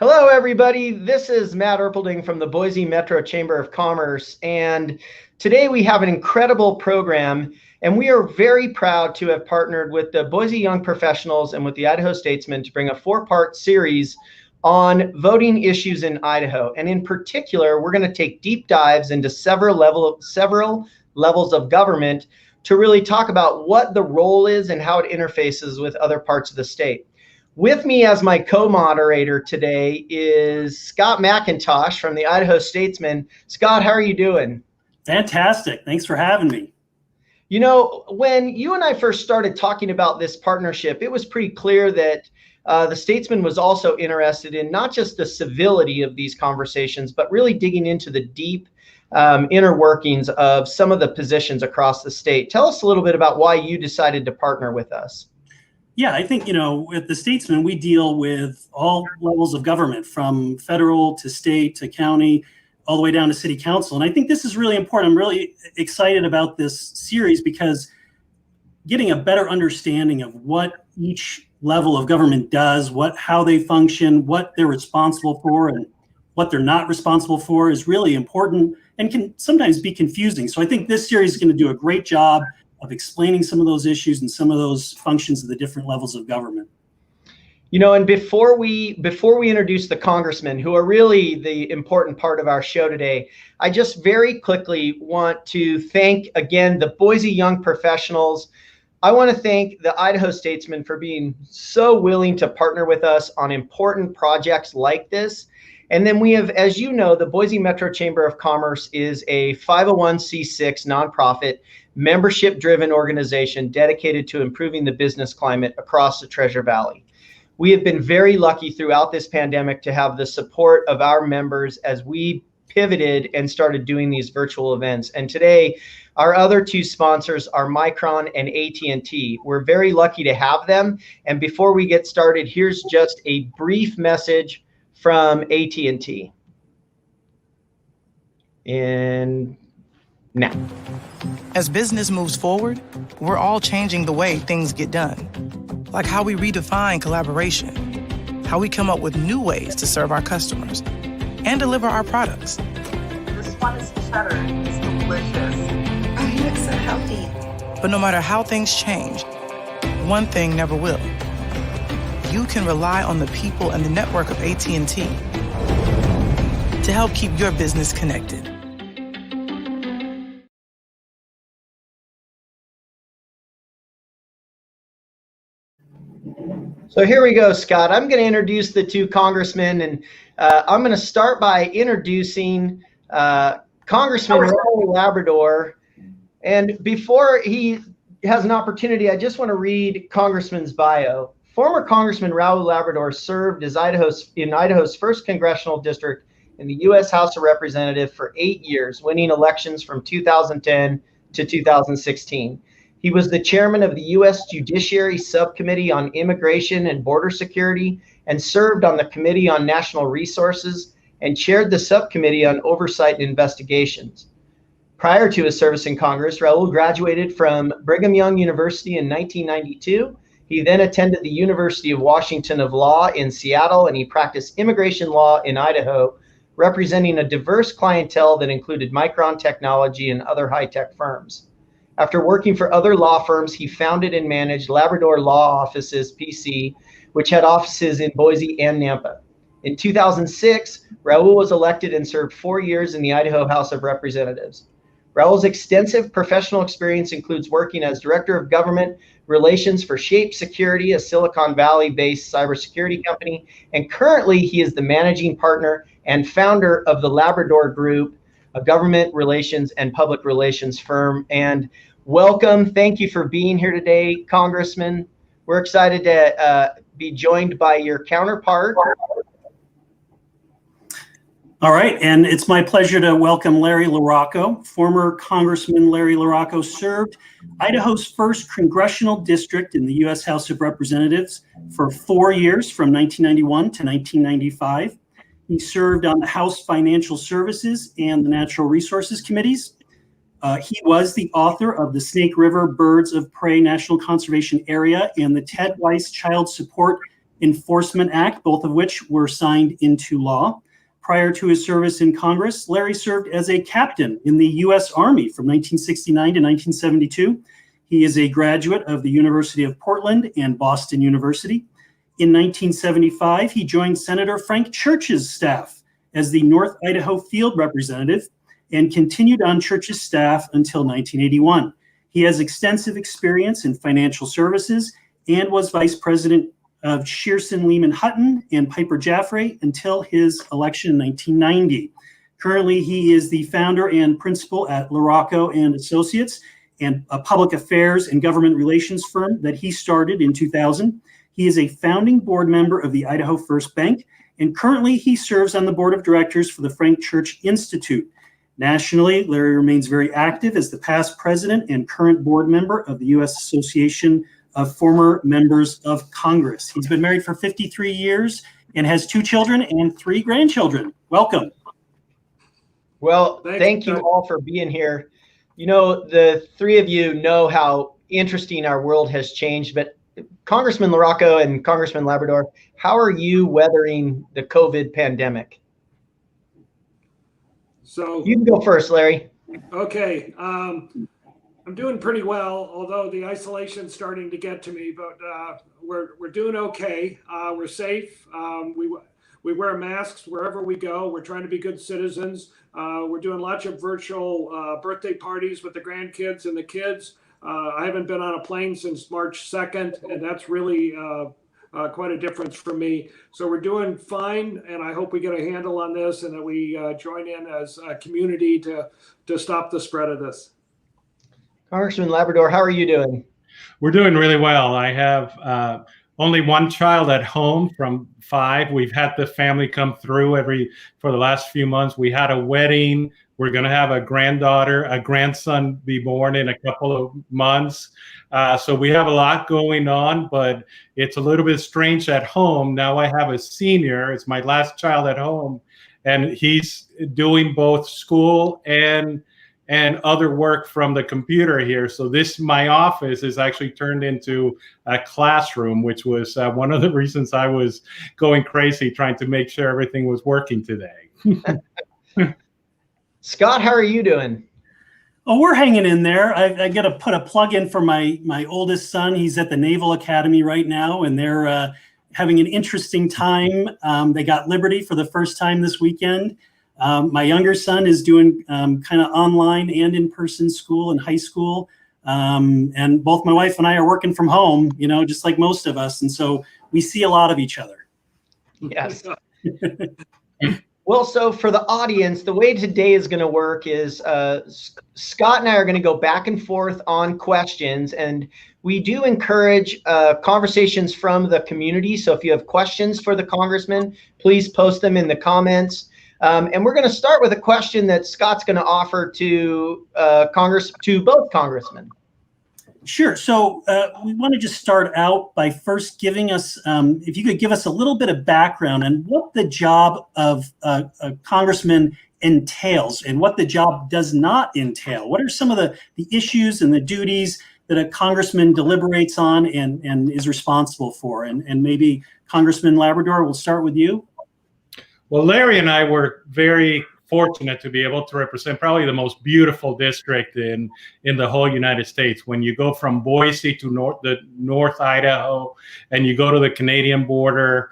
Hello, everybody. This is Matt Erpelding from the Boise Metro Chamber of Commerce, and today we have an incredible program, and we are very proud to have partnered with the Boise Young Professionals and with the Idaho Statesman to bring a four-part series on voting issues in Idaho. And in particular, we're going to take deep dives into several levels of government to really talk about what the role is and how it interfaces with other parts of the state. With me as my co-moderator today is Scott Mcintosh from the Idaho Statesman. Scott, how are you doing? Fantastic. Thanks for having me. You know, when you and I first started talking about this partnership, it was pretty clear that the Statesman was also interested in not just the civility of these conversations, but really digging into the deep inner workings of some of the positions across the state. Tell us a little bit about why you decided to partner with us. Yeah, I think, with the Statesman, we deal with all levels of government, from federal to state to county, all the way down to city council. And I think this is really important. I'm really excited about this series because getting a better understanding of what each level of government does, how they function, what they're responsible for, and what they're not responsible for is really important and can sometimes be confusing. So I think this series is going to do a great job of explaining some of those issues and some of those functions of the different levels of government. You know, and before we introduce the congressmen, who are really the important part of our show today, I just very quickly want to thank again the Boise Young Professionals. I want to thank the Idaho Statesman for being so willing to partner with us on important projects like this. And then we have, as you know, the Boise Metro Chamber of Commerce is a 501c6 nonprofit, membership-driven organization dedicated to improving the business climate across the Treasure Valley. We have been very lucky throughout this pandemic to have the support of our members as we pivoted and started doing these virtual events. And today, our other two sponsors are Micron and AT&T. We're very lucky to have them. And before we get started, here's just a brief message from AT&T. And now. As business moves forward, we're all changing the way things get done. Like how we redefine collaboration, how we come up with new ways to serve our customers and deliver our products. This one is cheddar. It's delicious. Oh, you look so healthy. But no matter how things change, one thing never will. You can rely on the people and the network of AT&T to help keep your business connected. So here we go, Scott. I'm going to introduce the two congressmen, and I'm going to start by introducing Congressman Raul Labrador. And before he has an opportunity, I just want to read Congressman's bio. Former Congressman Raul Labrador served as Idaho's first congressional district in the U.S. House of Representatives for 8 years, winning elections from 2010 to 2016. He was the chairman of the U.S. Judiciary Subcommittee on Immigration and Border Security and served on the Committee on National Resources and chaired the Subcommittee on Oversight and Investigations. Prior to his service in Congress, Raul graduated from Brigham Young University in 1992. He then attended the University of Washington of Law in Seattle, and he practiced immigration law in Idaho, representing a diverse clientele that included Micron Technology and other high-tech firms. After working for other law firms, he founded and managed Labrador Law Offices, PC, which had offices in Boise and Nampa. In 2006, Raul was elected and served 4 years in the Idaho House of Representatives. Raul's extensive professional experience includes working as Director of Government Relations for Shape Security, a Silicon Valley-based cybersecurity company, and currently he is the managing partner and founder of the Labrador Group, a government relations and public relations firm. And welcome. Thank you for being here today, Congressman. We're excited to be joined by your counterpart. All right, and it's my pleasure to welcome Larry LaRocco. Former Congressman Larry LaRocco served Idaho's first congressional district in the U.S. House of Representatives for 4 years, from 1991 to 1995. He served on the House Financial Services and the Natural Resources Committees. He was the author of the Snake River Birds of Prey National Conservation Area and the Ted Weiss Child Support Enforcement Act, both of which were signed into law. Prior to his service in Congress, Larry served as a captain in the U.S. Army from 1969 to 1972. He is a graduate of the University of Portland and Boston University. In 1975, he joined Senator Frank Church's staff as the North Idaho Field Representative and continued on Church's staff until 1981. He has extensive experience in financial services and was vice president of Shearson Lehman Hutton and Piper Jaffray until his election in 1990. Currently, he is the founder and principal at LaRocco and Associates, and a public affairs and government relations firm that he started in 2000. He is a founding board member of the Idaho First Bank, and currently he serves on the board of directors for the Frank Church Institute. Nationally, Larry remains very active as the past president and current board member of the U.S. Association of Former Members of Congress. He's been married for 53 years and has 2 children and 3 grandchildren. Welcome. Well, thank you all for being here. You know, the 3 of you know how interesting our world has changed, but Congressman LaRocco and Congressman Labrador, how are you weathering the COVID pandemic? So you can go first, Larry. Okay. I'm doing pretty well, although the isolation's starting to get to me, but we're doing okay. We're safe. We wear masks wherever we go. We're trying to be good citizens. We're doing lots of virtual birthday parties with the grandkids and the kids. I haven't been on a plane since March 2nd, and that's really quite a difference for me. So we're doing fine, and I hope we get a handle on this and that we join in as a community to stop the spread of this. Congressman Labrador, how are you doing? We're doing really well. I have only 1 child at home from 5. We've had the family come through for the last few months. We had a wedding. We're going to have a grandson be born in a couple of months. So we have a lot going on, but it's a little bit strange at home. Now I have a senior. It's my last child at home, and he's doing both school and other work from the computer here. So my office is actually turned into a classroom, which was one of the reasons I was going crazy trying to make sure everything was working today. Scott, how are you doing? Oh, we're hanging in there. I got to put a plug in for my oldest son. He's at the Naval Academy right now, and they're having an interesting time. They got Liberty for the first time this weekend. My younger son is doing kind of online and in-person school in high school. And both my wife and I are working from home, you know, just like most of us. And so we see a lot of each other. Yes. Well, so for the audience, the way today is going to work is Scott and I are going to go back and forth on questions, and we do encourage conversations from the community. So if you have questions for the congressman, please post them in the comments. And we're going to start with a question that Scott's going to offer to both congressmen. Sure. So we want to just start out by first giving us, if you could give us a little bit of background on what the job of a congressman entails and what the job does not entail. What are some of the issues and the duties that a congressman deliberates on and is responsible for? And maybe Congressman Labrador, we'll start with you. Well, Larry and I were very fortunate to be able to represent probably the most beautiful district in the whole United States. When you go from Boise to North Idaho and you go to the Canadian border,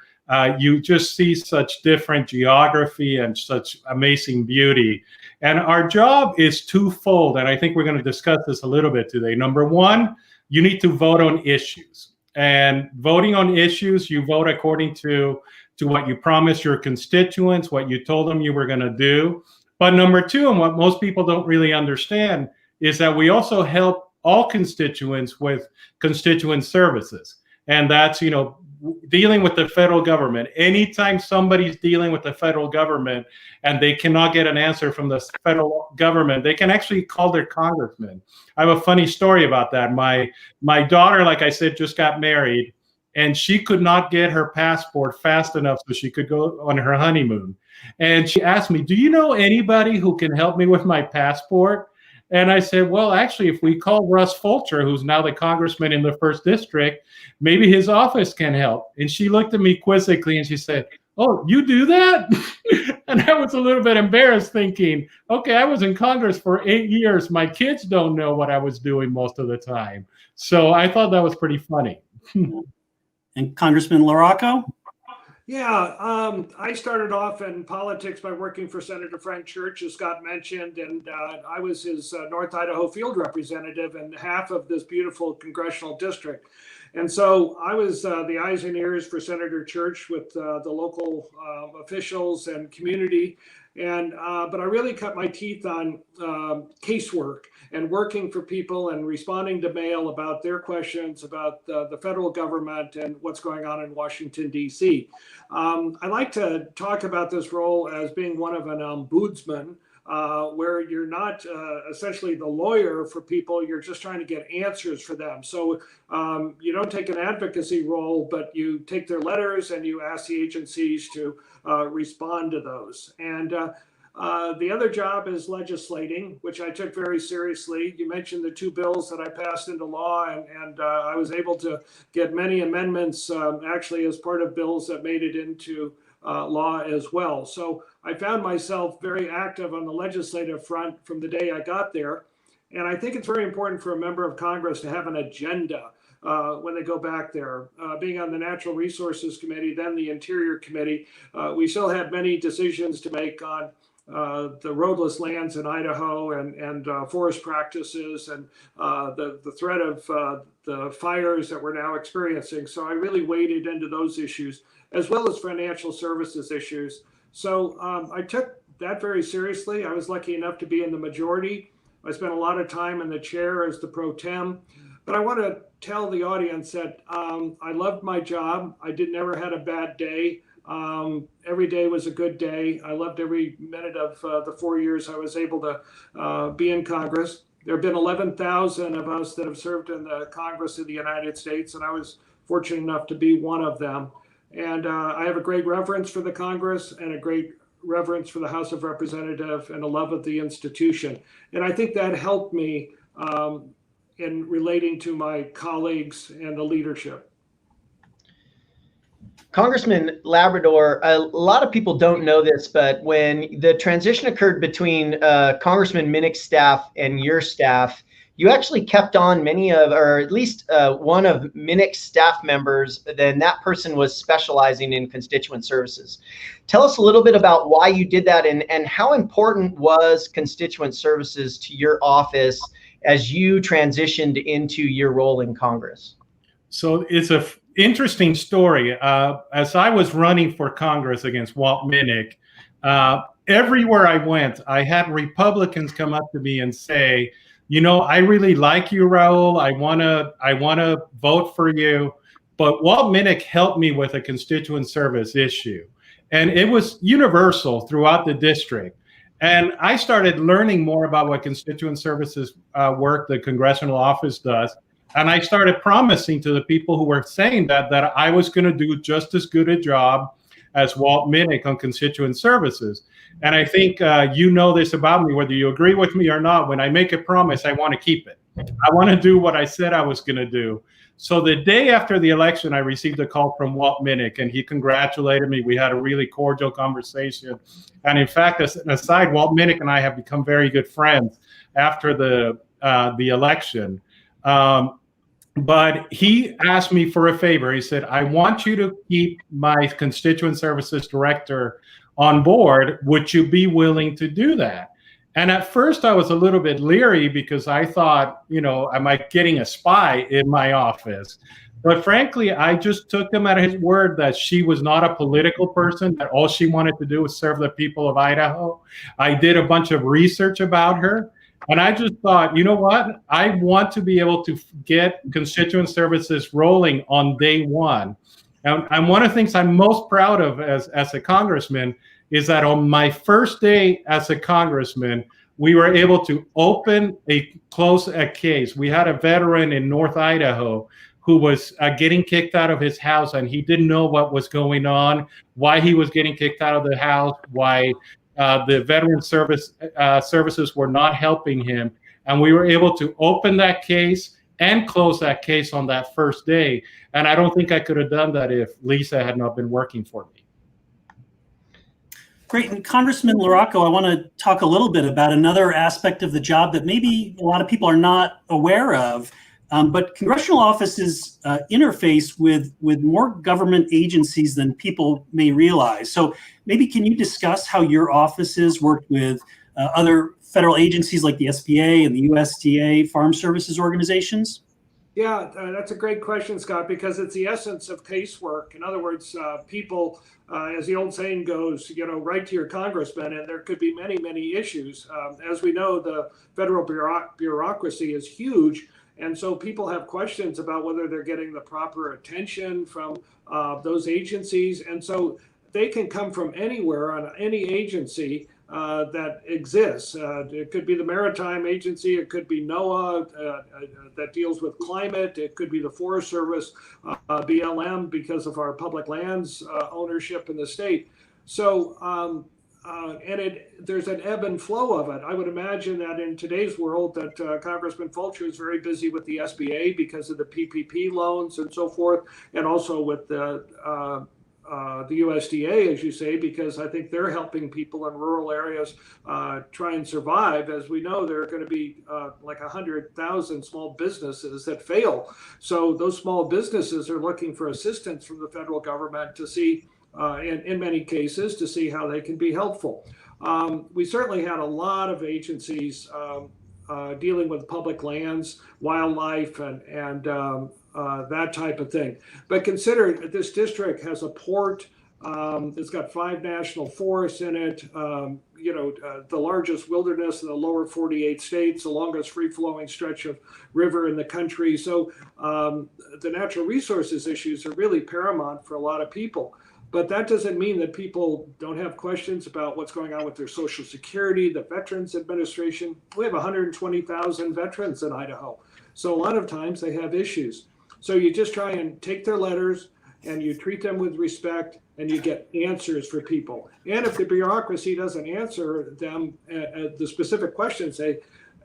you just see such different geography and such amazing beauty. And our job is twofold, and I think we're going to discuss this a little bit today. Number one, you need to vote on issues. And voting on issues, you vote according to what you promised your constituents, what you told them you were going to do. But number two, and what most people don't really understand, is that we also help all constituents with constituent services. And that's, dealing with the federal government. Anytime somebody's dealing with the federal government and they cannot get an answer from the federal government, they can actually call their congressman. I have a funny story about that. My daughter, like I said, just got married, and she could not get her passport fast enough so she could go on her honeymoon. And she asked me, "Do you know anybody who can help me with my passport?" And I said, well, actually, if we call Russ Fulcher, who's now the congressman in the 1st District, maybe his office can help. And she looked at me quizzically and she said, oh, you do that? And I was a little bit embarrassed thinking, okay, I was in Congress for 8 years. My kids don't know what I was doing most of the time. So I thought that was pretty funny. And Congressman LaRocco? Yeah, I started off in politics by working for Senator Frank Church, as Scott mentioned, and I was his North Idaho field representative in half of this beautiful congressional district. And so I was the eyes and ears for Senator Church with the local officials and community. And but I really cut my teeth on casework and working for people and responding to mail about their questions about the federal government and what's going on in Washington, D.C. I like to talk about this role as being one of an ombudsman, where you're not essentially the lawyer for people, you're just trying to get answers for them. So you don't take an advocacy role, but you take their letters and you ask the agencies to respond to those. And the other job is legislating, which I took very seriously. You mentioned the 2 bills that I passed into law, and I was able to get many amendments actually as part of bills that made it into law as well. So I found myself very active on the legislative front from the day I got there. And I think it's very important for a member of Congress to have an agenda when they go back there. Being on the Natural Resources Committee, then the Interior Committee, we still had many decisions to make on the roadless lands in Idaho and forest practices and the threat of the fires that we're now experiencing. So I really waded into those issues, as well as financial services issues. So I took that very seriously. I was lucky enough to be in the majority. I spent a lot of time in the chair as the pro tem. But I want to tell the audience that I loved my job. I never had a bad day. Every day was a good day. I loved every minute of the 4 years I was able to be in Congress. There have been 11,000 of us that have served in the Congress of the United States, and I was fortunate enough to be one of them. And I have a great reverence for the Congress and a great reverence for the House of Representatives and a love of the institution. And I think that helped me in relating to my colleagues and the leadership. Congressman Labrador, a lot of people don't know this, but when the transition occurred between Congressman Minnick's staff and your staff, you actually kept on many of, or at least one of Minnick's staff members, then that person was specializing in constituent services. Tell us a little bit about why you did that and how important was constituent services to your office as you transitioned into your role in Congress? So it's a interesting story. As I was running for Congress against Walt Minnick, everywhere I went, I had Republicans come up to me and say, you know, I really like you, Raul. I wanna vote for you. But Walt Minnick helped me with a constituent service issue. And it was universal throughout the district. And I started learning more about what constituent services work the Congressional office does. And I started promising to the people who were saying that I was going to do just as good a job as Walt Minnick on constituent services. And I think you know this about me, whether you agree with me or not. When I make a promise, I want to keep it. I want to do what I said I was going to do. So the day after the election, I received a call from Walt Minnick, and he congratulated me. We had a really cordial conversation. And in fact, as an aside, Walt Minnick and I have become very good friends after the election. But he asked me for a favor. He said, I want you to keep my constituent services director on board. Would you be willing to do that? And at first I was a little bit leery because I thought, you know, am I getting a spy in my office? But frankly, I just took him at his word that she was not a political person, that all she wanted to do was serve the people of Idaho. I did a bunch of research about her. And I just thought, you know what? I want to be able to get constituent services rolling on day one. And one of the things I'm most proud of as a congressman is that on my first day as a congressman, we were able to close a case. We had a veteran in North Idaho who was getting kicked out of his house, and he didn't know what was going on, why he was getting kicked out of the house, why the veteran services were not helping him. And we were able to open that case and close that case on that first day. And I don't think I could have done that if Lisa had not been working for me. Great. And Congressman LaRocco, I want to talk a little bit about another aspect of the job that maybe a lot of people are not aware of. But congressional offices interface with more government agencies than people may realize. So maybe can you discuss how your offices work with other federal agencies like the SBA and the USDA Farm Services organizations? Yeah, that's a great question, Scott, because it's the essence of casework. In other words, people, as the old saying goes, write to your congressman, and there could be many, many issues. As we know, the federal bureaucracy is huge, and so people have questions about whether they're getting the proper attention from those agencies. And so they can come from anywhere on any agency that exists. It could be the Maritime Agency, it could be NOAA that deals with climate, it could be the Forest Service, BLM because of our public lands ownership in the state. So, there's an ebb and flow of it. I would imagine that in today's world that Congressman Fulcher is very busy with the SBA because of the PPP loans and so forth, and also with the USDA, as you say, because I think they're helping people in rural areas try and survive. As we know, there are going to be like 100,000 small businesses that fail. So those small businesses are looking for assistance from the federal government to see, in many cases, to see how they can be helpful. We certainly had a lot of agencies dealing with public lands, wildlife, and that type of thing. But consider this district has a port. It's got 5 national forests in it. The largest wilderness in the lower 48 states, the longest free-flowing stretch of river in the country. So the natural resources issues are really paramount for a lot of people. But that doesn't mean that people don't have questions about what's going on with their Social Security, the Veterans Administration. We have 120,000 veterans in Idaho. So a lot of times they have issues. So you just try and take their letters and you treat them with respect and you get answers for people. And if the bureaucracy doesn't answer them the specific questions they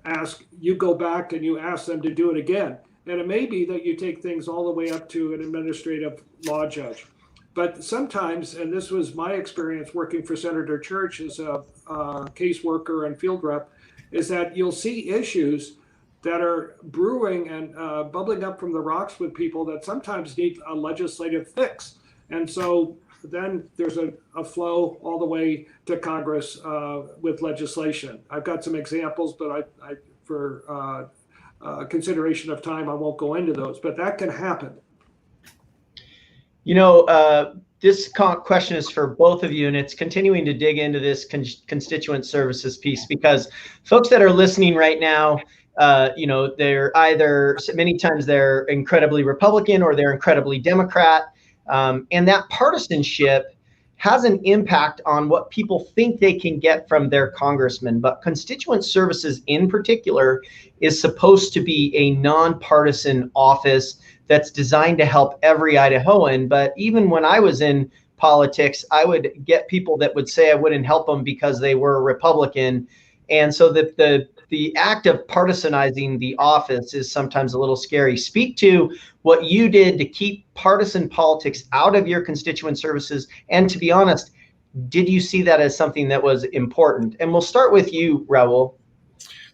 ask, you go back and you ask them to do it again. And it may be that you take things all the way up to an administrative law judge. But sometimes, and this was my experience working for Senator Church as a caseworker and field rep, is that you'll see issues that are brewing and bubbling up from the rocks with people that sometimes need a legislative fix. And so then there's a flow all the way to Congress with legislation. I've got some examples, but for consideration of time, I won't go into those, but that can happen. This question is for both of you, and it's continuing to dig into this constituent services piece, because folks that are listening right now, they're either, many times they're incredibly Republican or they're incredibly Democrat. And that partisanship has an impact on what people think they can get from their congressman. But constituent services in particular is supposed to be a nonpartisan office that's designed to help every Idahoan. But even when I was in politics, I would get people that would say I wouldn't help them because they were a Republican. And so the act of partisanizing the office is sometimes a little scary. Speak to what you did to keep partisan politics out of your constituent services. And to be honest, did you see that as something that was important? And we'll start with you, Raul.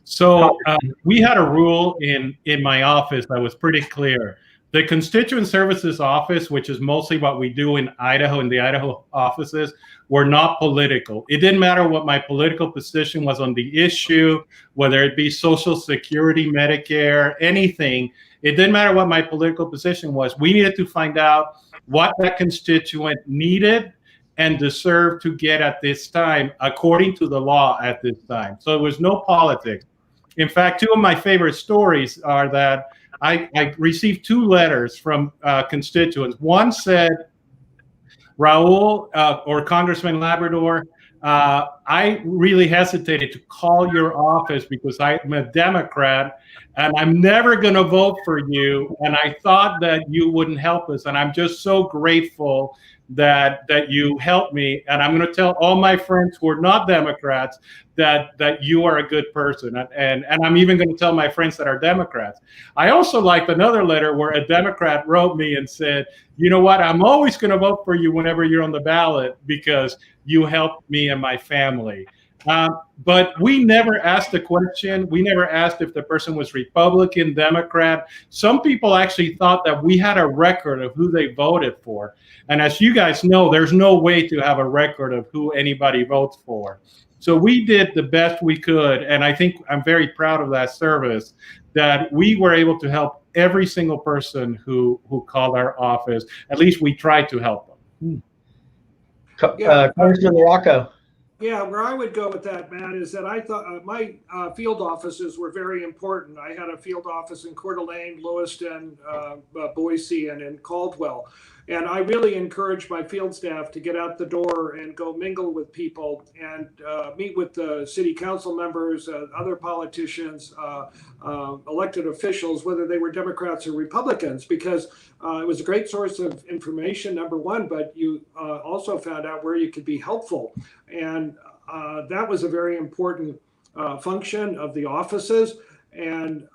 So we had a rule in my office that was pretty clear. The Constituent Services Office, which is mostly what we do in Idaho, in the Idaho offices, were not political. It didn't matter what my political position was on the issue, whether it be Social Security, Medicare, anything. It didn't matter what my political position was. We needed to find out what that constituent needed and deserved to get at this time, according to the law at this time. So there was no politics. In fact, two of my favorite stories are that I received 2 letters from constituents. One said, Raul or Congressman Labrador, I really hesitated to call your office because I'm a Democrat and I'm never going to vote for you. And I thought that you wouldn't help us. And I'm just so grateful that you helped me. And I'm going to tell all my friends who are not Democrats that you are a good person. And I'm even going to tell my friends that are Democrats. I also liked another letter where a Democrat wrote me and said, you know what, I'm always going to vote for you whenever you're on the ballot because you helped me and my family. But we never asked the question. We never asked if the person was Republican, Democrat. Some people actually thought that we had a record of who they voted for. And as you guys know, there's no way to have a record of who anybody votes for. So we did the best we could. And I think I'm very proud of that service, that we were able to help every single person who called our office. At least we tried to help them. Congressman LaRocco. Yeah, where I would go with that, Matt, is that I thought my field offices were very important. I had a field office in Coeur d'Alene, Lewiston, Boise, and in Caldwell. And I really encouraged my field staff to get out the door and go mingle with people and meet with the city council members, other politicians, elected officials, whether they were Democrats or Republicans, because it was a great source of information, number one, but you also found out where you could be helpful. And that was a very important function of the offices. And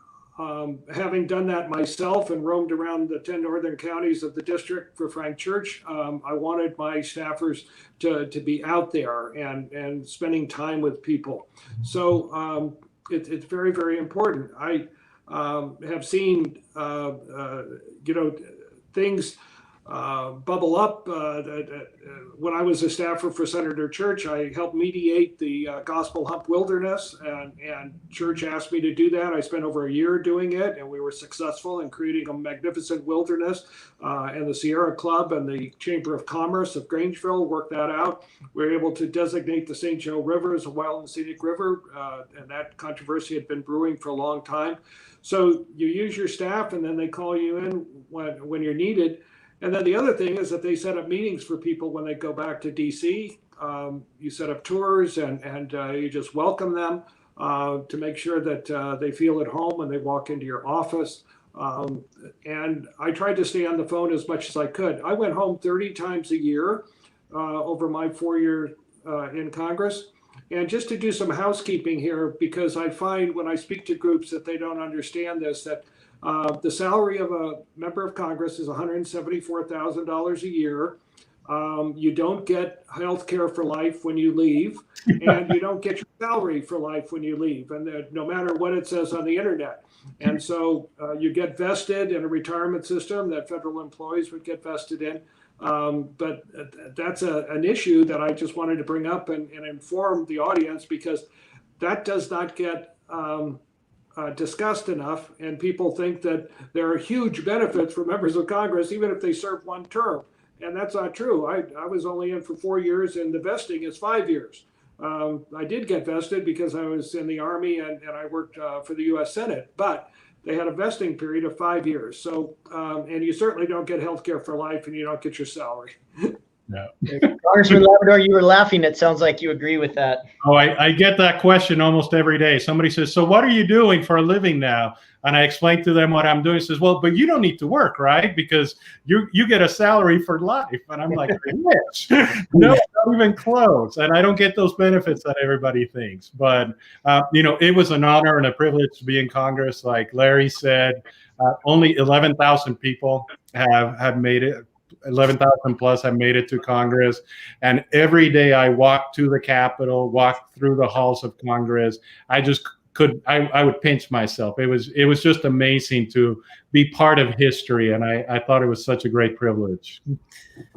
having done that myself and roamed around the 10 northern counties of the district for Frank Church, I wanted my staffers to be out there and spending time with people. So it's very, very important. I have seen, things bubble up. When I was a staffer for Senator Church, I helped mediate the Gospel Hump Wilderness, and Church asked me to do that. I spent over a year doing it, and we were successful in creating a magnificent wilderness. And the Sierra Club and the Chamber of Commerce of Grangeville worked that out. We were able to designate the St. Joe River as a wild and scenic river, and that controversy had been brewing for a long time. So you use your staff, and then they call you in when you're needed. And then the other thing is that they set up meetings for people when they go back to DC. You set up tours and you just welcome them to make sure that they feel at home when they walk into your office. And I tried to stay on the phone as much as I could. I went home 30 times a year over my 4 years in Congress. And just to do some housekeeping here, because I find when I speak to groups that they don't understand this, that the salary of a member of Congress is $174,000 a year. You don't get health care for life when you leave, and you don't get your salary for life when you leave, and no matter what it says on the internet. And so you get vested in a retirement system that federal employees would get vested in. But that's an issue that I just wanted to bring up and inform the audience, because that does not get discussed enough, and people think that there are huge benefits for members of Congress even if they serve one term, and that's not true. I was only in for 4 years, and the vesting is 5 years. I did get vested because I was in the Army and I worked for the U.S. Senate, but they had a vesting period of 5 years. So, and you certainly don't get health care for life, and you don't get your salary. No. Congressman Labrador, you were laughing. It sounds like you agree with that. Oh, I get that question almost every day. Somebody says, so what are you doing for a living now? And I explain to them what I'm doing. Says, well, but you don't need to work, right? Because you get a salary for life. And I'm like, rich. No, not even close. And I don't get those benefits that everybody thinks. But, it was an honor and a privilege to be in Congress. Like Larry said, only 11,000 people have made it. 11,000 plus have made it to Congress. And every day I walked to the Capitol, walked through the halls of Congress, I would pinch myself. It was just amazing to be part of history. And I thought it was such a great privilege.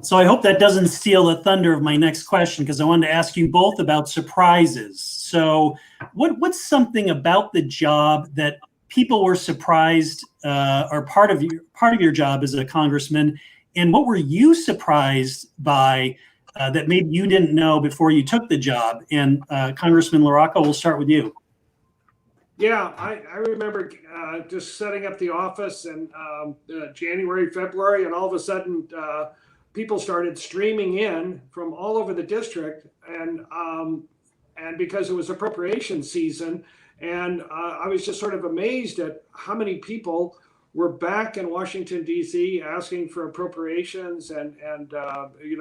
So I hope that doesn't steal the thunder of my next question, because I wanted to ask you both about surprises. So what's something about the job that people were surprised are part of your job as a congressman? And what were you surprised by that maybe you didn't know before you took the job? And Congressman LaRocco, we'll start with you. Yeah, I remember just setting up the office in January, February, and all of a sudden people started streaming in from all over the district, and because it was appropriation season, And I was just sort of amazed at how many people were back in Washington, D.C. asking for appropriations and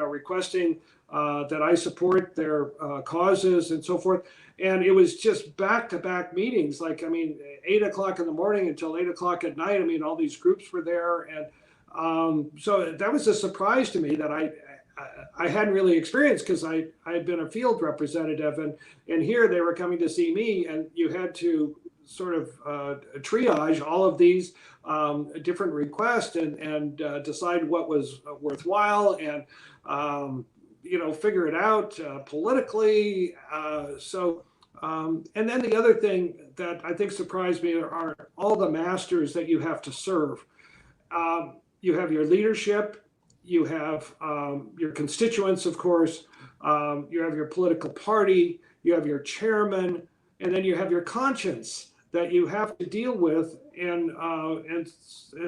requesting that I support their causes and so forth. And it was just back-to-back meetings. Like, 8 o'clock in the morning until 8 o'clock at night. All these groups were there. And so that was a surprise to me that I hadn't really experienced, because I had been a field representative. And here they were coming to see me, and you had to sort of triage all of these different requests and decide what was worthwhile and figure it out politically. And then the other thing that I think surprised me are all the masters that you have to serve. You have your leadership, you have your constituents, of course, you have your political party, you have your chairman, and then you have your conscience that you have to deal with and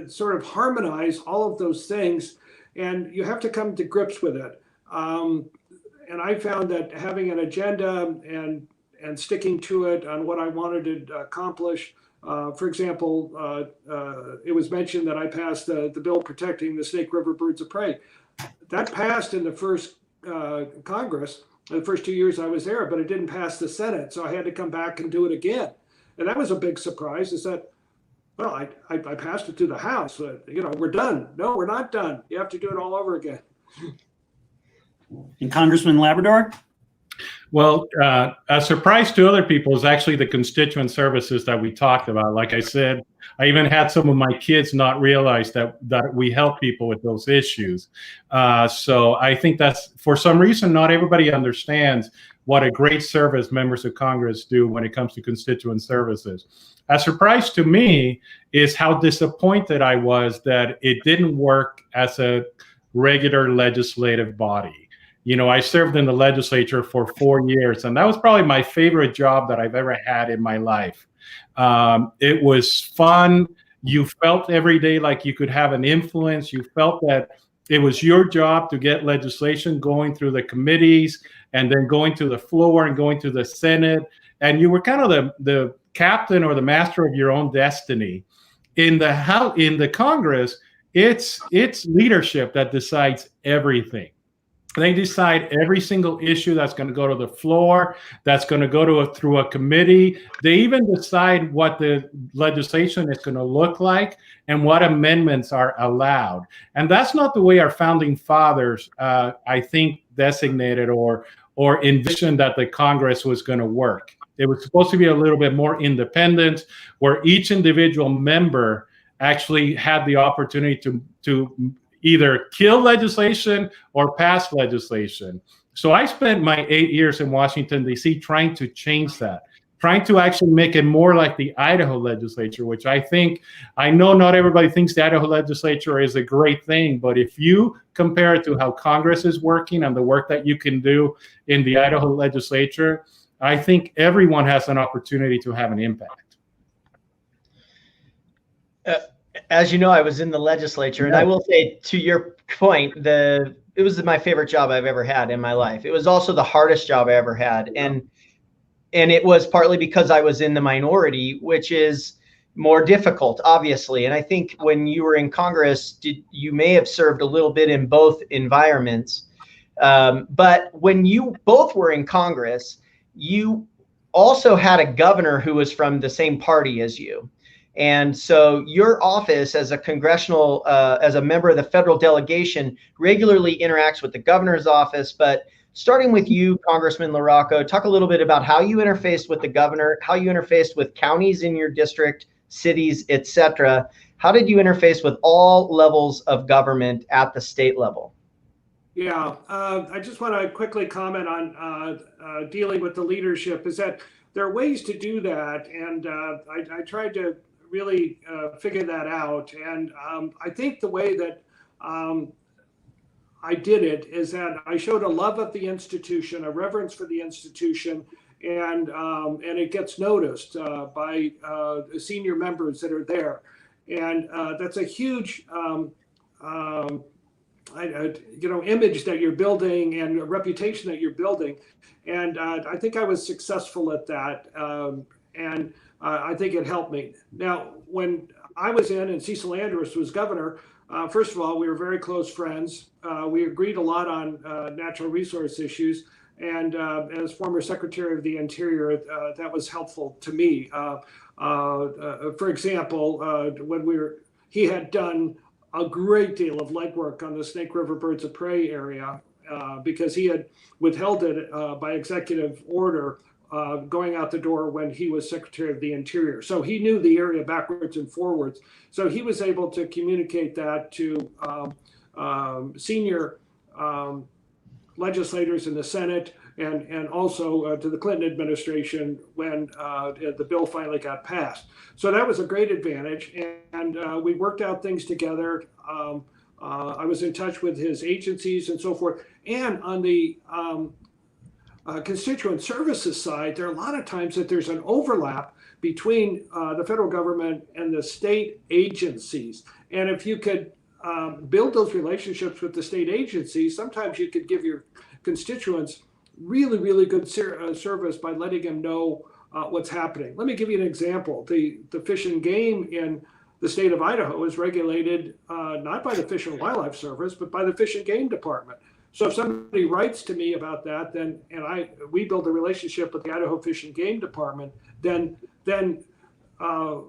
sort of harmonize all of those things, and you have to come to grips with it. And I found that having an agenda and sticking to it on what I wanted to accomplish. For example, it was mentioned that I passed the bill protecting the Snake River birds of prey. That passed in the first Congress, the first 2 years I was there, but it didn't pass the Senate, so I had to come back and do it again. And that was a big surprise, is that, well, I passed it to the House. We're done. No, we're not done. You have to do it all over again. And Congressman Labrador? Well, a surprise to other people is actually the constituent services that we talked about. Like I said, I even had some of my kids not realize that we help people with those issues. So I think that's, for some reason, not everybody understands what a great service members of Congress do when it comes to constituent services. A surprise to me is how disappointed I was that it didn't work as a regular legislative body. I served in the legislature for 4 years, and that was probably my favorite job that I've ever had in my life. It was fun. You felt every day like you could have an influence. You felt that it was your job to get legislation going through the committees and then going to the floor and going to the Senate. And you were kind of the captain or the master of your own destiny. In the House, in the Congress, it's leadership that decides everything. They decide every single issue that's going to go to the floor, that's going to go through a committee. They even decide what the legislation is going to look like and what amendments are allowed. And that's not the way our founding fathers, I think, designated or envisioned that the Congress was going to work. It was supposed to be a little bit more independent, where each individual member actually had the opportunity to either kill legislation or pass legislation. So I spent my 8 years in Washington, D.C. trying to change that, trying to actually make it more like the Idaho legislature, which I know not everybody thinks the Idaho legislature is a great thing, but if you compare it to how Congress is working and the work that you can do in the Idaho legislature, I think everyone has an opportunity to have an impact. As you know, I was in the legislature, and I will say, to your point, it was my favorite job I've ever had in my life. It was also the hardest job I ever had, and it was partly because I was in the minority, which is more difficult, obviously. And I think when you were in Congress, you may have served a little bit in both environments, but when you both were in Congress, you also had a governor who was from the same party as you. And so your office as a congressional, as a member of the federal delegation, regularly interacts with the governor's office. But starting with you, Congressman LaRocco, talk a little bit about how you interfaced with the governor, how you interfaced with counties in your district, cities, etc. How did you interface with all levels of government at the state level? Yeah, I just want to quickly comment on dealing with the leadership, is that there are ways to do that. And I tried to really figure that out. And I think the way that I did it is that I showed a love of the institution, a reverence for the institution, and it gets noticed by the senior members that are there. And that's a huge image that you're building and a reputation that you're building. And I think I was successful at that. and I think it helped me. Now, when I was in and Cecil Andrus was governor, first of all, we were very close friends. We agreed a lot on natural resource issues. And as former Secretary of the Interior, that was helpful to me. For example, he had done a great deal of legwork on the Snake River Birds of Prey area because he had withheld it by executive order going out the door when he was Secretary of the Interior. So he knew the area backwards and forwards. So he was able to communicate that to senior legislators in the Senate and also to the Clinton administration when the bill finally got passed. So that was a great advantage. And we worked out things together. I was in touch with his agencies and so forth. And on the constituent services side, there are a lot of times that there's an overlap between the federal government and the state agencies. And if you could build those relationships with the state agencies, sometimes you could give your constituents really, really good service by letting them know what's happening. Let me give you an example. The fish and game in the state of Idaho is regulated not by the Fish and Wildlife Service, but by the Fish and Game Department. So if somebody writes to me about that, we build a relationship with the Idaho Fish and Game Department, then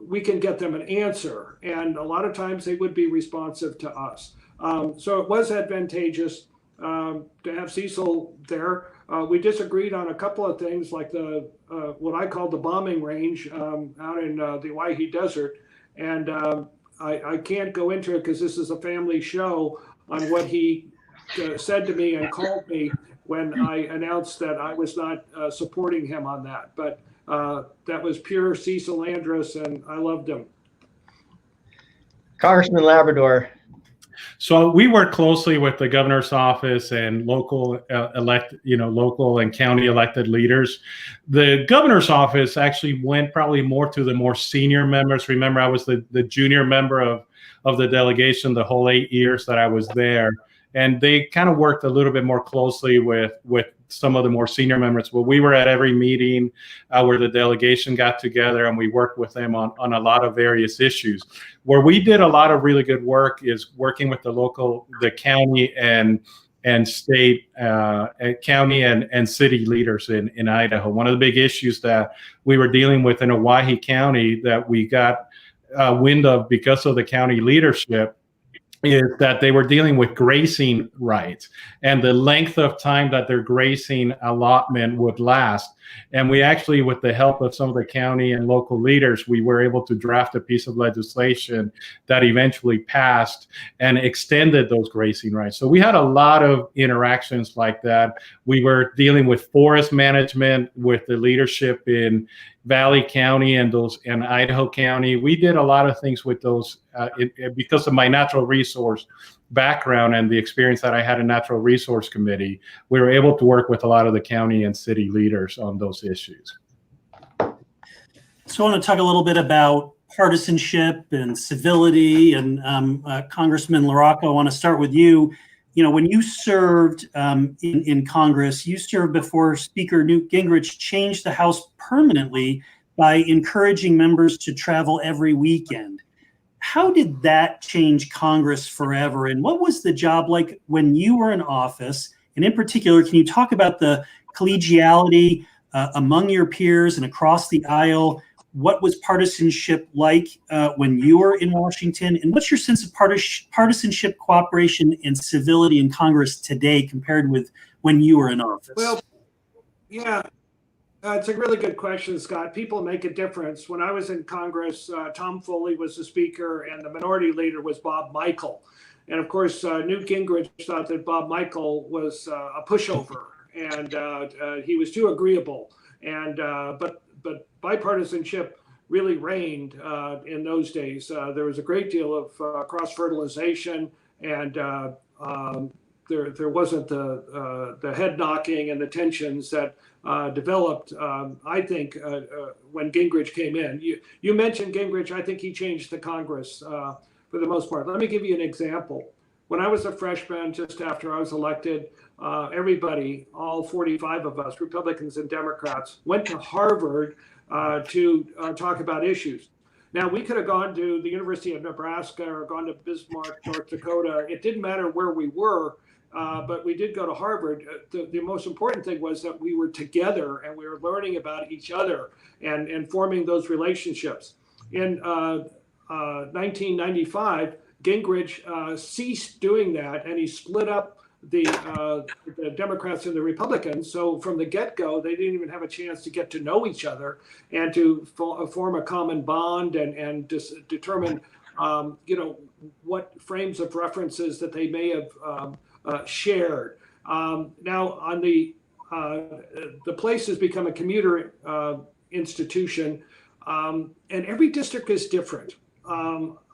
we can get them an answer. And a lot of times they would be responsive to us. So it was advantageous to have Cecil there. We disagreed on a couple of things, like what I call the bombing range out in the Owyhee Desert. And I can't go into it because this is a family show on what he said to me and called me when I announced that I was not supporting him on that. But that was pure Cecil Andrus, and I loved him. Congressman Labrador. So we work closely with the governor's office and local local and county elected leaders. The governor's office actually went probably more to the more senior members. Remember, I was the junior member of the delegation the whole 8 years that I was there. And they kind of worked a little bit more closely with some of the more senior members. But we were at every meeting where the delegation got together, and we worked with them on a lot of various issues. Where we did a lot of really good work is working with the county and state, county and city leaders in Idaho. One of the big issues that we were dealing with in Owyhee County that we got wind of because of the county leadership is that they were dealing with grazing rights and the length of time that their grazing allotment would last. And we actually, with the help of some of the county and local leaders, we were able to draft a piece of legislation that eventually passed and extended those grazing rights. So we had a lot of interactions like that. We were dealing with forest management with the leadership in Valley County and Idaho County. We did a lot of things with those because of my natural resource background and the experience that I had in Natural Resource Committee. We were able to work with a lot of the county and city leaders on those issues. So I want to talk a little bit about partisanship and civility. And Congressman LaRocco, I want to start with you. You know, when you served in Congress, you served before Speaker Newt Gingrich changed the House permanently by encouraging members to travel every weekend. How did that change Congress forever? And what was the job like when you were in office? And in particular, can you talk about the collegiality among your peers and across the aisle? What was partisanship like when you were in Washington? And what's your sense of partisanship, cooperation, and civility in Congress today compared with when you were in office? Well, yeah, it's a really good question, Scott. People make a difference. When I was in Congress, Tom Foley was the speaker and the minority leader was Bob Michel. And of course, Newt Gingrich thought that Bob Michel was a pushover and he was too agreeable. And but bipartisanship really reigned in those days. There was a great deal of cross-fertilization, and there wasn't the head knocking and the tensions that developed, I think, when Gingrich came in. You mentioned Gingrich. I think he changed the Congress for the most part. Let me give you an example. When I was a freshman, just after I was elected, everybody, all 45 of us, Republicans and Democrats, went to Harvard to talk about issues. Now, we could have gone to the University of Nebraska or gone to Bismarck, North Dakota. It didn't matter where we were, but we did go to Harvard. The most important thing was that we were together and we were learning about each other and forming those relationships. In 1995, Gingrich ceased doing that, and he split up the Democrats and the Republicans. So from the get-go, they didn't even have a chance to get to know each other and to form a common bond and determine, what frames of references that they may have shared. Now, on the place has become a commuter institution, and every district is different.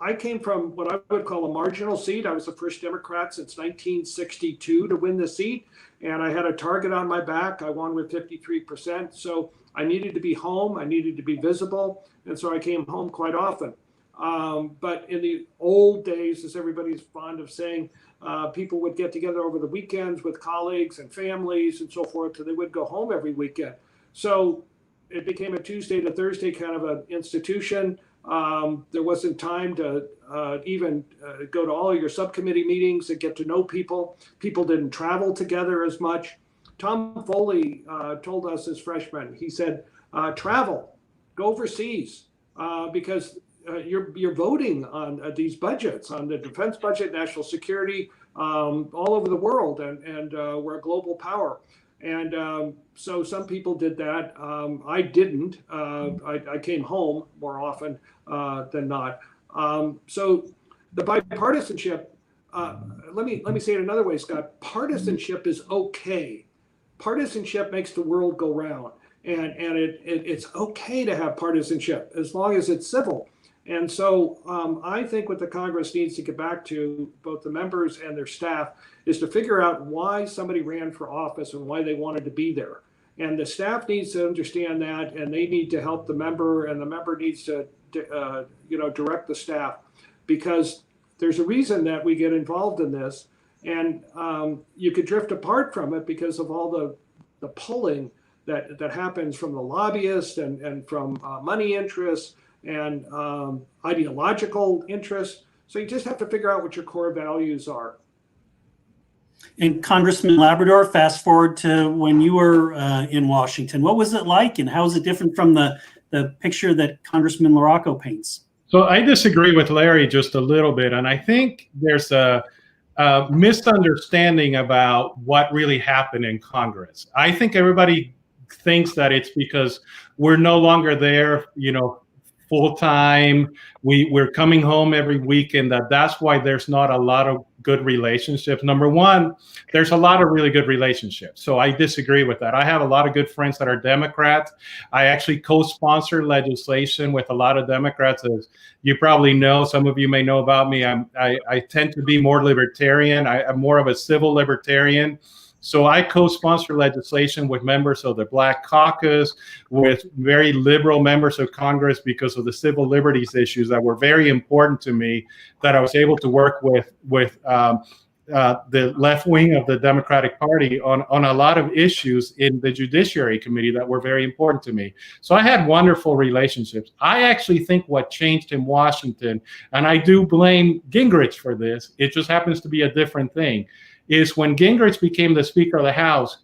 I came from what I would call a marginal seat. I was the first Democrat since 1962 to win the seat, and I had a target on my back. I won with 53%, so I needed to be home. I needed to be visible, and so I came home quite often. But in the old days, as everybody's fond of saying, people would get together over the weekends with colleagues and families and so forth, so they would go home every weekend. So it became a Tuesday to Thursday kind of an institution. There wasn't time to even go to all your subcommittee meetings and get to know people. People didn't travel together as much. Tom Foley told us as freshmen, he said, travel, go overseas, because you're voting on these budgets, on the defense budget, national security, all over the world, and we're a global power. And so some people did that. I didn't. I came home more often than not. So the bipartisanship, let me say it another way, Scott. Partisanship is okay. Partisanship makes the world go round, and it's okay to have partisanship as long as it's civil. And so I think what the Congress needs to get back to, both the members and their staff, is to figure out why somebody ran for office and why they wanted to be there. And the staff needs to understand that, and they need to help the member, and the member needs to direct the staff, because there's a reason that we get involved in this. And you could drift apart from it because of all the pulling that happens from the lobbyists and from money interests and ideological interests. So you just have to figure out what your core values are. And Congressman Labrador, fast forward to when you were in Washington. What was it like, and how is it different from the picture that Congressman LaRocco paints? So I disagree with Larry just a little bit, and I think there's a misunderstanding about what really happened in Congress. I think everybody thinks that it's because we're no longer there, full time. We're coming home every week, and that's why there's not a lot of good relationships. Number one, there's a lot of really good relationships. So I disagree with that. I have a lot of good friends that are Democrats. I actually co-sponsor legislation with a lot of Democrats. As you probably know, some of you may know about me, I tend to be more libertarian. I'm more of a civil libertarian. So I co-sponsor legislation with members of the Black Caucus, with very liberal members of Congress, because of the civil liberties issues that were very important to me, that I was able to work with the left wing of the Democratic Party on a lot of issues in the Judiciary Committee that were very important to me. So I had wonderful relationships. I actually think what changed in Washington, and I do blame Gingrich for this, it just happens to be a different thing, is when Gingrich became the Speaker of the House,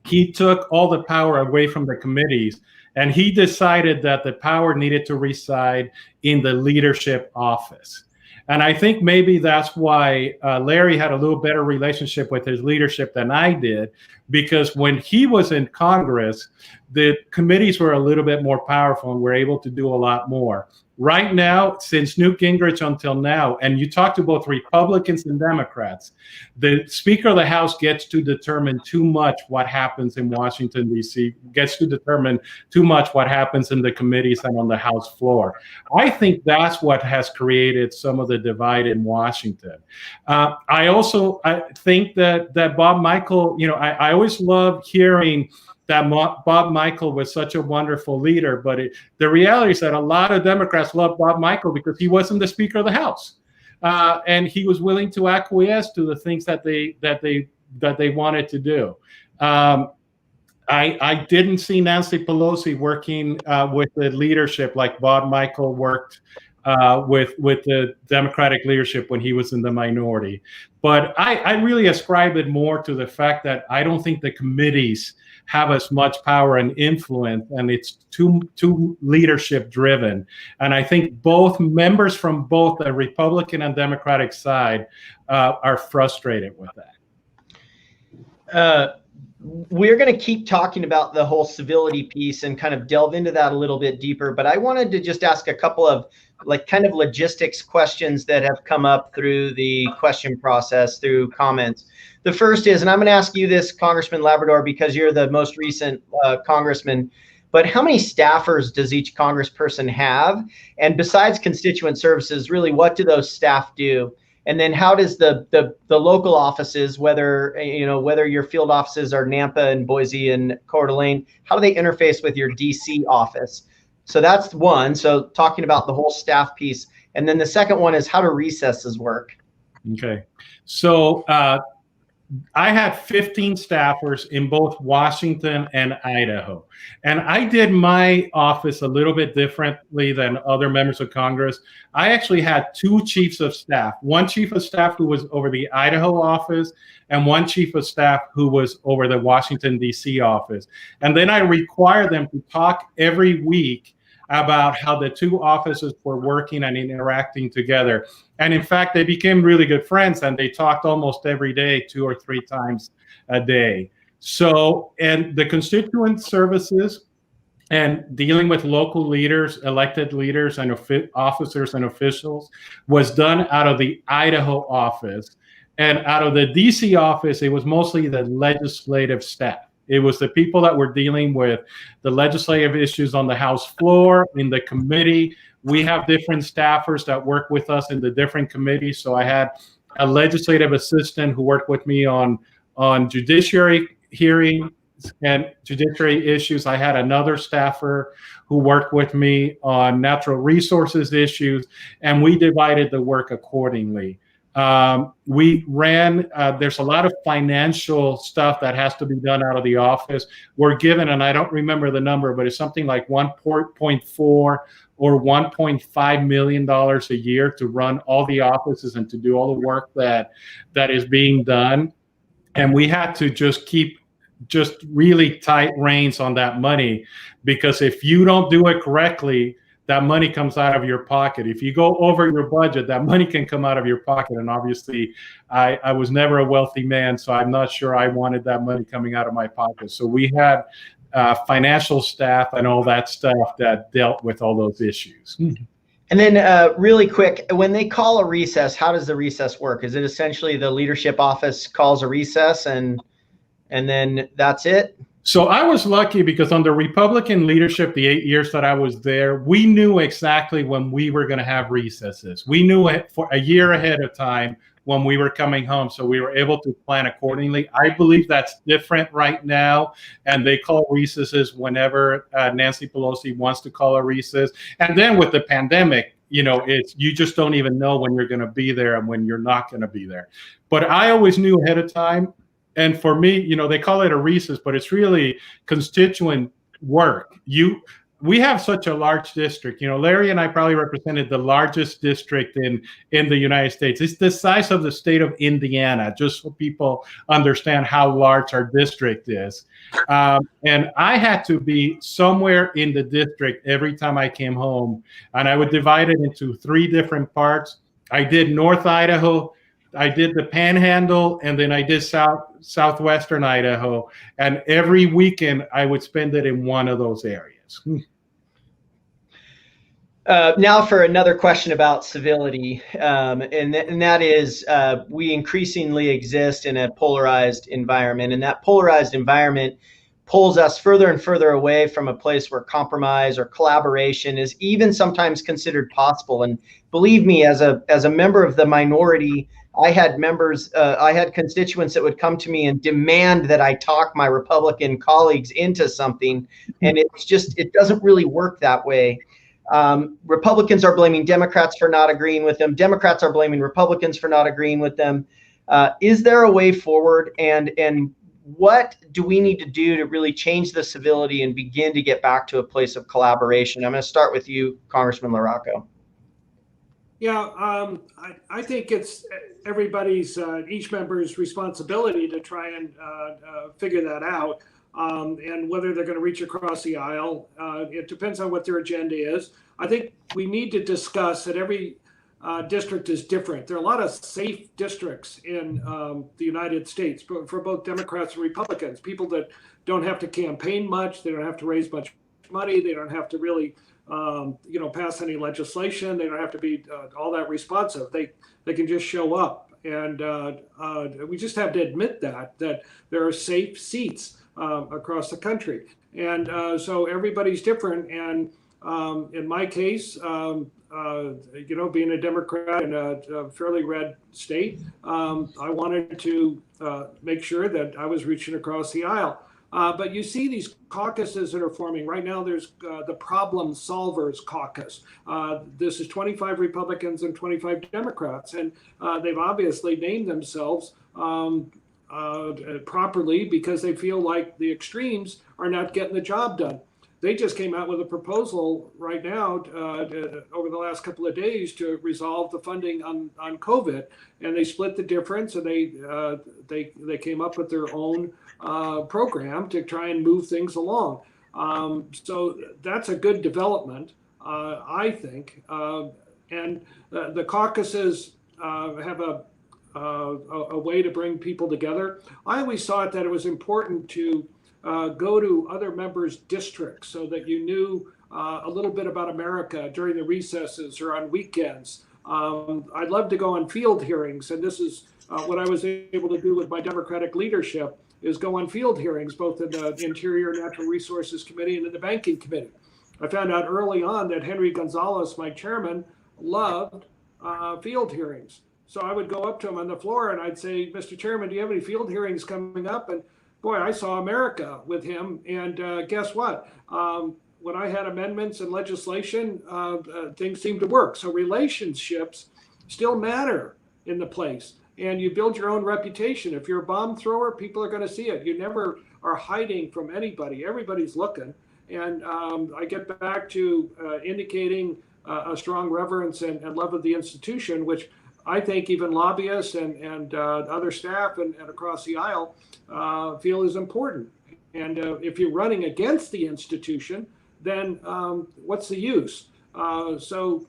he took all the power away from the committees, and he decided that the power needed to reside in the leadership office. And I think maybe that's why Larry had a little better relationship with his leadership than I did, because when he was in Congress, the committees were a little bit more powerful and were able to do a lot more. Right now, since Newt Gingrich until now, and you talk to both Republicans and Democrats, the Speaker of the House gets to determine too much what happens in Washington, D.C., gets to determine too much what happens in the committees and on the House floor. I think that's what has created some of the divide in Washington. I think that Bob Michael, I always love hearing that Bob Michael was such a wonderful leader, but the reality is that a lot of Democrats love Bob Michael because he wasn't the Speaker of the House, and he was willing to acquiesce to the things that they wanted to do. I didn't see Nancy Pelosi working with the leadership like Bob Michael worked with the Democratic leadership when he was in the minority. But I really ascribe it more to the fact that I don't think the committees have as much power and influence, and it's too leadership driven. And I think both members from both the Republican and Democratic side are frustrated with that. We're going to keep talking about the whole civility piece and kind of delve into that a little bit deeper, but I wanted to just ask a couple of kind of logistics questions that have come up through the question process, through comments. The first is, and I'm going to ask you this, Congressman Labrador, because you're the most recent congressman, but how many staffers does each congressperson have? And besides constituent services, really, what do those staff do? And then how does the local offices, whether your field offices are Nampa and Boise and Coeur d'Alene, how do they interface with your DC office? So that's one. So talking about the whole staff piece. And then the second one is, how do recesses work? Okay. So I had 15 staffers in both Washington and Idaho. And I did my office a little bit differently than other members of Congress. I actually had 2 chiefs of staff, one chief of staff who was over the Idaho office and one chief of staff who was over the Washington, D.C. office. And then I required them to talk every week about how the 2 offices were working and interacting together. And in fact, they became really good friends, and they talked almost every day, 2 or 3 times a day. So, and the constituent services and dealing with local leaders, elected leaders, and officers and officials was done out of the Idaho office. And out of the DC office, it was mostly the legislative staff. It was the people that were dealing with the legislative issues on the House floor, in the committee. We have different staffers that work with us in the different committees. So I had a legislative assistant who worked with me on judiciary hearings and judiciary issues. I had another staffer who worked with me on natural resources issues, and we divided the work accordingly. We ran, there's a lot of financial stuff that has to be done out of the office. We're given, and I don't remember the number, but it's something like $1.4 or $1.5 million a year to run all the offices and to do all the work that is being done. And we had to just keep really tight reins on that money, because if you don't do it correctly, that money comes out of your pocket. If you go over your budget, that money can come out of your pocket. And obviously, I was never a wealthy man, so I'm not sure I wanted that money coming out of my pocket. So we had financial staff and all that stuff that dealt with all those issues. And then really quick, when they call a recess, how does the recess work? Is it essentially the leadership office calls a recess and then that's it? So I was lucky because under Republican leadership, the 8 years that I was there, we knew exactly when we were going to have recesses. We knew it for a year ahead of time when we were coming home, so we were able to plan accordingly. I believe that's different right now, and they call recesses whenever Nancy Pelosi wants to call a recess. And then with the pandemic, you just don't even know when you're going to be there and when you're not going to be there. But I always knew ahead of time. And for me, they call it a recess, but it's really constituent work. We have such a large district. Larry and I probably represented the largest district in the United States. It's the size of the state of Indiana, just so people understand how large our district is. And I had to be somewhere in the district every time I came home. And I would divide it into 3 different parts. I did North Idaho, I did the Panhandle, and then I did southwestern Idaho. And every weekend I would spend it in one of those areas. Now for another question about civility, and that is, we increasingly exist in a polarized environment, and that polarized environment pulls us further and further away from a place where compromise or collaboration is even sometimes considered possible. And believe me, as a member of the minority, I had constituents that would come to me and demand that I talk my Republican colleagues into something, and it doesn't really work that way. Republicans are blaming Democrats for not agreeing with them. Democrats are blaming Republicans for not agreeing with them. Is there a way forward? And what do we need to do to really change the civility and begin to get back to a place of collaboration? I'm going to start with you, Congressman LaRocco. Yeah, I think it's everybody's, each member's responsibility to try and figure that out. And whether they're going to reach across the aisle, it depends on what their agenda is. I think we need to discuss that every district is different. There are a lot of safe districts in the United States for both Democrats and Republicans. People that don't have to campaign much, they don't have to raise much money, they don't have to really pass any legislation. They don't have to be all that responsive. They can just show up, and we just have to admit that there are safe seats across the country, and so everybody's different. And in my case, being a Democrat in a fairly red state, I wanted to make sure that I was reaching across the aisle. But you see these caucuses that are forming right now. There's the Problem Solvers Caucus. This is 25 Republicans and 25 Democrats, and they've obviously named themselves properly because they feel like the extremes are not getting the job done. They just came out with a proposal right now over the last couple of days to resolve the funding on COVID, and they split the difference, and they came up with their own program to try and move things along. So that's a good development, I think. And the caucuses have a way to bring people together. I always thought that it was important to go to other members' districts so that you knew a little bit about America during the recesses or on weekends. I'd love to go on field hearings, and this is what I was able to do with my Democratic leadership, is go on field hearings, both in the Interior Natural Resources Committee and in the Banking Committee. I found out early on that Henry Gonzalez, my chairman, loved field hearings. So I would go up to him on the floor and I'd say, Mr. Chairman, do you have any field hearings coming up? And boy, I saw America with him. And guess what? When I had amendments and legislation, things seemed to work. So relationships still matter in the place. And you build your own reputation. If you're a bomb thrower, people are going to see it. You never are hiding from anybody. Everybody's looking. And I get back to indicating a strong reverence and love of the institution, which I think even lobbyists and other staff and across the aisle feel is important. And if you're running against the institution, then what's the use? The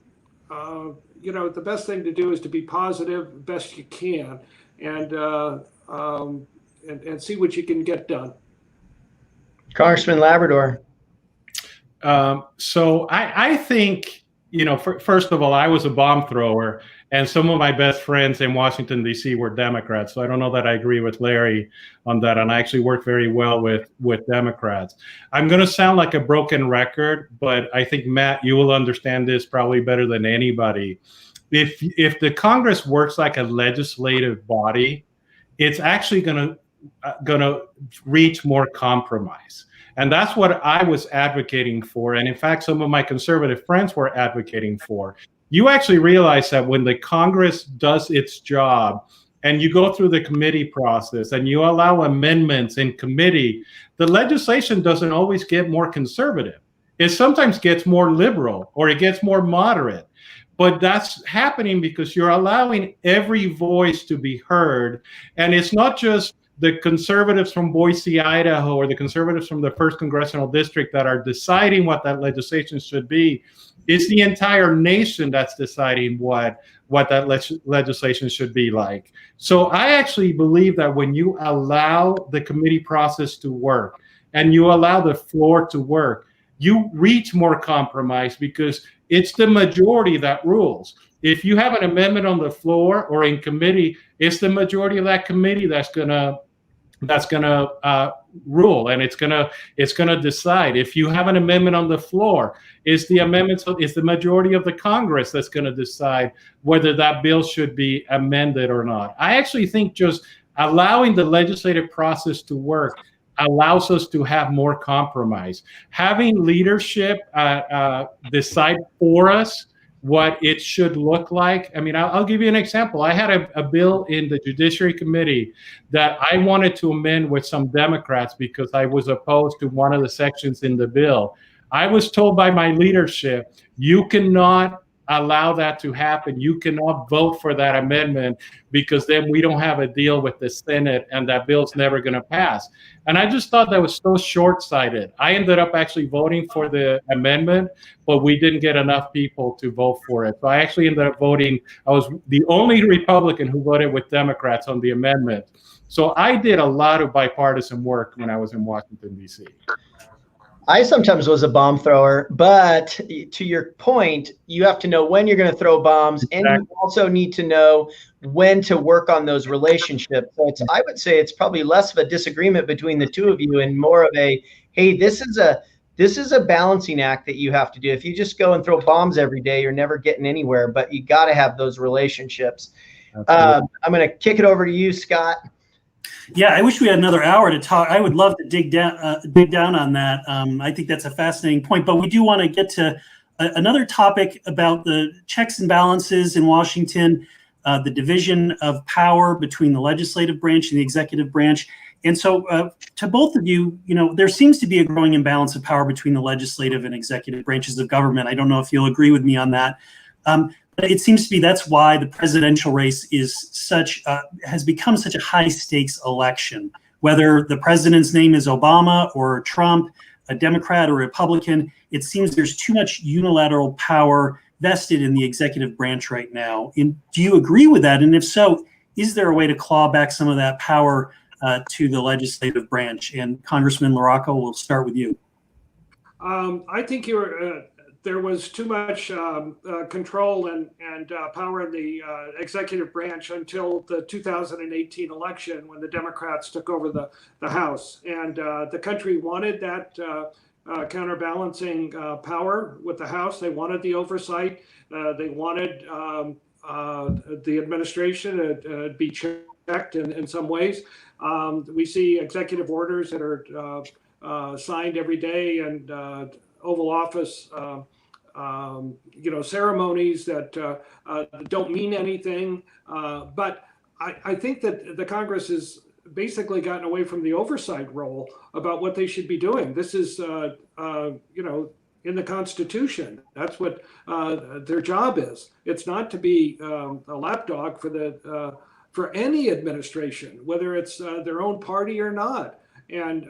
best thing to do is to be positive best you can, and see what you can get done. Congressman Labrador. So I think, first of all, I was a bomb thrower, and some of my best friends in Washington, D.C. were Democrats. So I don't know that I agree with Larry on that. And I actually work very well with Democrats. I'm going to sound like a broken record, but I think, Matt, you will understand this probably better than anybody. If the Congress works like a legislative body, it's actually going to reach more compromise. And that's what I was advocating for. And in fact, some of my conservative friends were advocating for. You actually realize that when the Congress does its job and you go through the committee process and you allow amendments in committee, the legislation doesn't always get more conservative. It sometimes gets more liberal or it gets more moderate. But that's happening because you're allowing every voice to be heard. And it's not just the conservatives from Boise, Idaho, or the conservatives from the 1st Congressional District that are deciding what that legislation should be. It's the entire nation that's deciding what that legislation should be like. So I actually believe that when you allow the committee process to work and you allow the floor to work, you reach more compromise because it's the majority that rules. If you have an amendment on the floor or in committee, it's the majority of that committee that's gonna rule, and it's gonna decide. If you have an amendment on the floor, it's the majority of the Congress that's gonna decide whether that bill should be amended or not. I actually think just allowing the legislative process to work allows us to have more compromise. Having leadership decide for us what it should look like. I mean, I'll give you an example. I had a bill in the Judiciary Committee that I wanted to amend with some Democrats because I was opposed to one of the sections in the bill. I was told by my leadership, you cannot allow that to happen. You cannot vote for that amendment because then we don't have a deal with the Senate and that bill's never going to pass. And I just thought that was so short-sighted. I ended up actually voting for the amendment, but we didn't get enough people to vote for it. So I actually ended up voting. I was the only Republican who voted with Democrats on the amendment. So I did a lot of bipartisan work when I was in Washington, D.C. I sometimes was a bomb thrower, but to your point, you have to know when you're going to throw bombs, and you also need to know when to work on those relationships. So I would say it's probably less of a disagreement between the two of you and more of a, hey, this is a balancing act that you have to do. If you just go and throw bombs every day, you're never getting anywhere, but you got to have those relationships. I'm going to kick it over to you, Scott. Yeah, I wish we had another hour to talk. I would love to dig down on that. I think that's a fascinating point, but we do want to get to another topic about the checks and balances in Washington, the division of power between the legislative branch and the executive branch. And so to both of you, there seems to be a growing imbalance of power between the legislative and executive branches of government. I don't know if you'll agree with me on that. But it seems to be that's why the presidential race is has become such a high stakes election. Whether the president's name is Obama or Trump, a Democrat or Republican, it seems there's too much unilateral power vested in the executive branch right now. Do you agree with that? And if so, is there a way to claw back some of that power to the legislative branch? And Congressman LaRocco, we'll start with you. I think there was too much control and power in the executive branch until the 2018 election when the Democrats took over the House. And the country wanted that counterbalancing power with the House. They wanted the oversight. They wanted the administration to be checked in some ways. We see executive orders that are signed every day and Oval Office ceremonies that don't mean anything. But I think that the Congress has basically gotten away from the oversight role about what they should be doing. This is, in the Constitution. That's what their job is. It's not to be a lapdog for any administration, whether it's their own party or not. And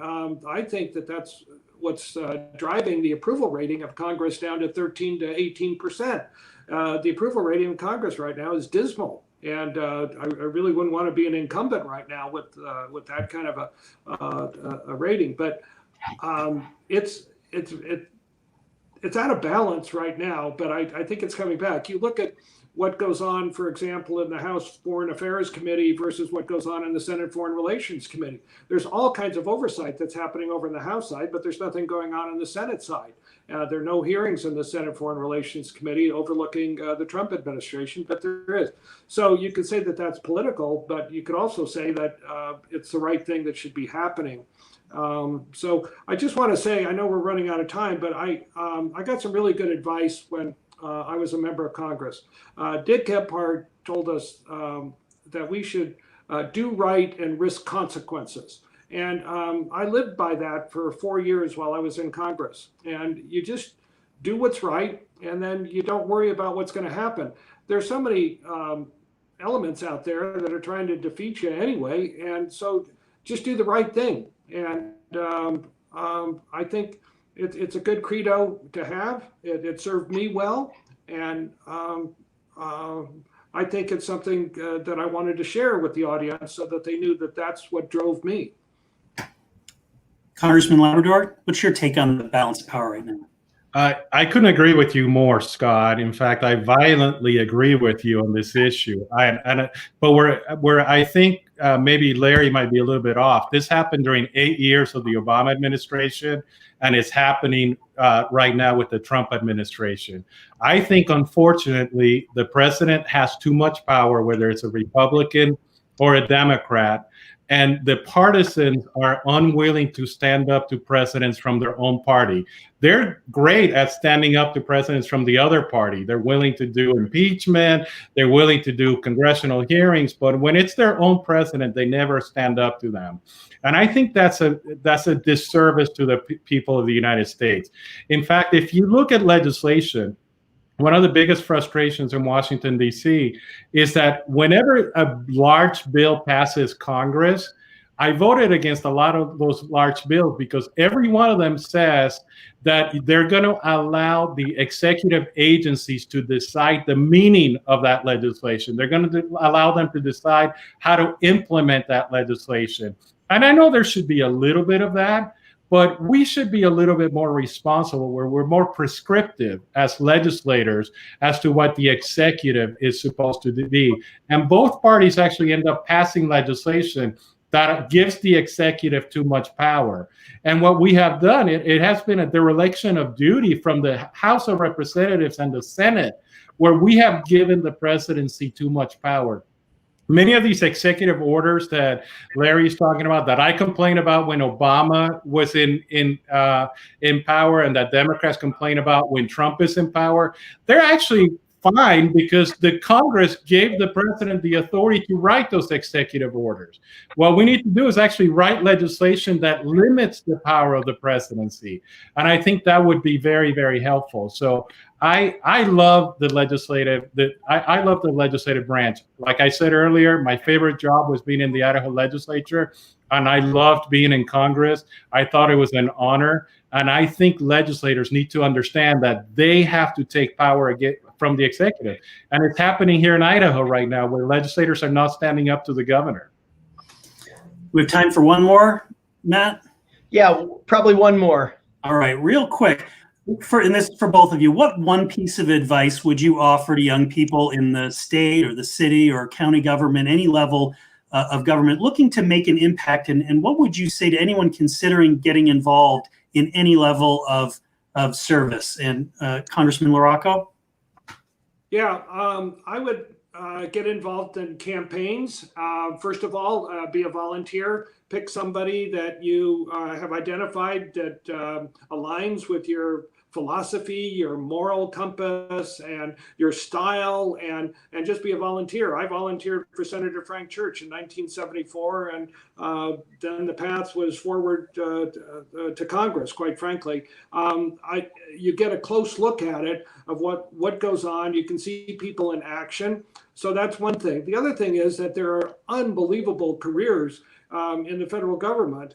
I think that's what's driving the approval rating of Congress down to 13 to 18%. The approval rating of Congress right now is dismal, and I really wouldn't want to be an incumbent right now with that kind of a rating. But it's out of balance right now. But I think it's coming back. You look at what goes on, for example, in the House Foreign Affairs Committee versus what goes on in the Senate Foreign Relations Committee. There's all kinds of oversight that's happening over in the House side, but there's nothing going on in the Senate side. There are no hearings in the Senate Foreign Relations Committee overlooking the Trump administration, but there is. So you could say that that's political, but you could also say that it's the right thing that should be happening. So I just want to say, I know we're running out of time, but I got some really good advice when I was a member of Congress. Dick Gephardt told us that we should do right and risk consequences. And I lived by that for 4 years while I was in Congress. And you just do what's right, and then you don't worry about what's going to happen. There's so many elements out there that are trying to defeat you anyway. And so just do the right thing. And I think it's a good credo to have. It served me well, and I think it's something that I wanted to share with the audience so that they knew that that's what drove me. Congressman Labrador, what's your take on the balance of power right now? I couldn't agree with you more, Scott. In fact, I violently agree with you on this issue. But where I think maybe Larry might be a little bit off. This happened during 8 years of the Obama administration, and it's happening right now with the Trump administration. I think, unfortunately, the president has too much power, whether it's a Republican or a Democrat, and the partisans are unwilling to stand up to presidents from their own party. They're great at standing up to presidents from the other party. They're willing to do impeachment. They're willing to do congressional hearings. But when it's their own president, they never stand up to them. And I think that's a disservice to the people of the United States. In fact, if you look at legislation, one of the biggest frustrations in Washington, D.C. is that whenever a large bill passes Congress, I voted against a lot of those large bills because every one of them says that they're going to allow the executive agencies to decide the meaning of that legislation. They're going to allow them to decide how to implement that legislation. And I know there should be a little bit of that, but we should be a little bit more responsible, where we're more prescriptive as legislators as to what the executive is supposed to be. And both parties actually end up passing legislation that gives the executive too much power. And what we have done, it has been a dereliction of duty from the House of Representatives and the Senate, where we have given the presidency too much power. Many of these executive orders that Larry's talking about, that I complained about when Obama was in power, and that Democrats complain about when Trump is in power, they're actually fine because the Congress gave the president the authority to write those executive orders. What we need to do is actually write legislation that limits the power of the presidency. And I think that would be very, very helpful. So I love the legislative branch. Like I said earlier, my favorite job was being in the Idaho legislature, and I loved being in Congress. I thought it was an honor. And I think legislators need to understand that they have to take power again from the executive. And it's happening here in Idaho right now, where legislators are not standing up to the governor. We have time for one more, Matt? Yeah, probably one more. All right, real quick. And this is for both of you. What one piece of advice would you offer to young people in the state or the city or county government, any level of government, looking to make an impact? And what would you say to anyone considering getting involved in any level of service? And Congressman LaRocco? Yeah, I would get involved in campaigns. First of all, be a volunteer. Pick somebody that you have identified that aligns with your philosophy, your moral compass, and your style, and just be a volunteer. I volunteered for Senator Frank Church in 1974, and then the path was forward to Congress, quite frankly. You get a close look at it of what goes on. You can see people in action. So that's one thing. The other thing is that there are unbelievable careers in the federal government.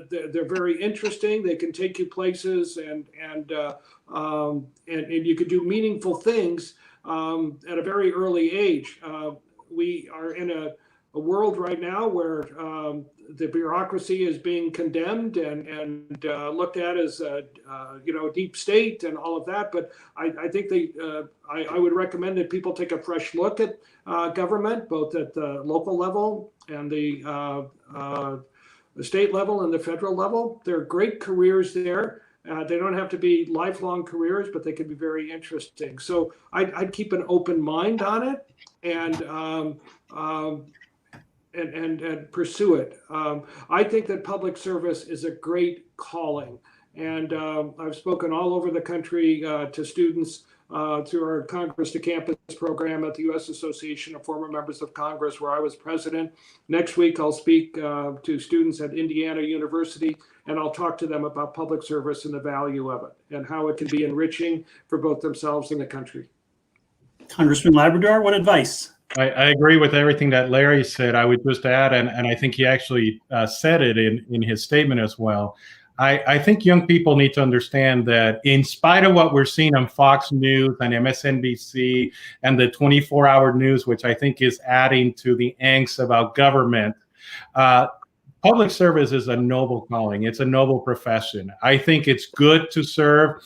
They're very interesting. They can take you places, and you could do meaningful things at a very early age. We are in a world right now where the bureaucracy is being condemned and looked at as a deep state and all of that. But I think I would recommend that people take a fresh look at government, both at the local level and the state level and the federal level. There are great careers there. They don't have to be lifelong careers, but they can be very interesting. So I'd keep an open mind on it and pursue it. I think that public service is a great calling. And I've spoken all over the country to students through our Congress to Campus program at the U.S. Association of Former Members of Congress, where I was president. Next week, I'll speak to students at Indiana University, and I'll talk to them about public service and the value of it and how it can be enriching for both themselves and the country. Congressman Labrador, what advice? I agree with everything that Larry said. I would just add, and I think he actually said it in his statement as well. I think young people need to understand that in spite of what we're seeing on Fox News and MSNBC and the 24-hour news, which I think is adding to the angst about government, public service is a noble calling. It's a noble profession. I think it's good to serve.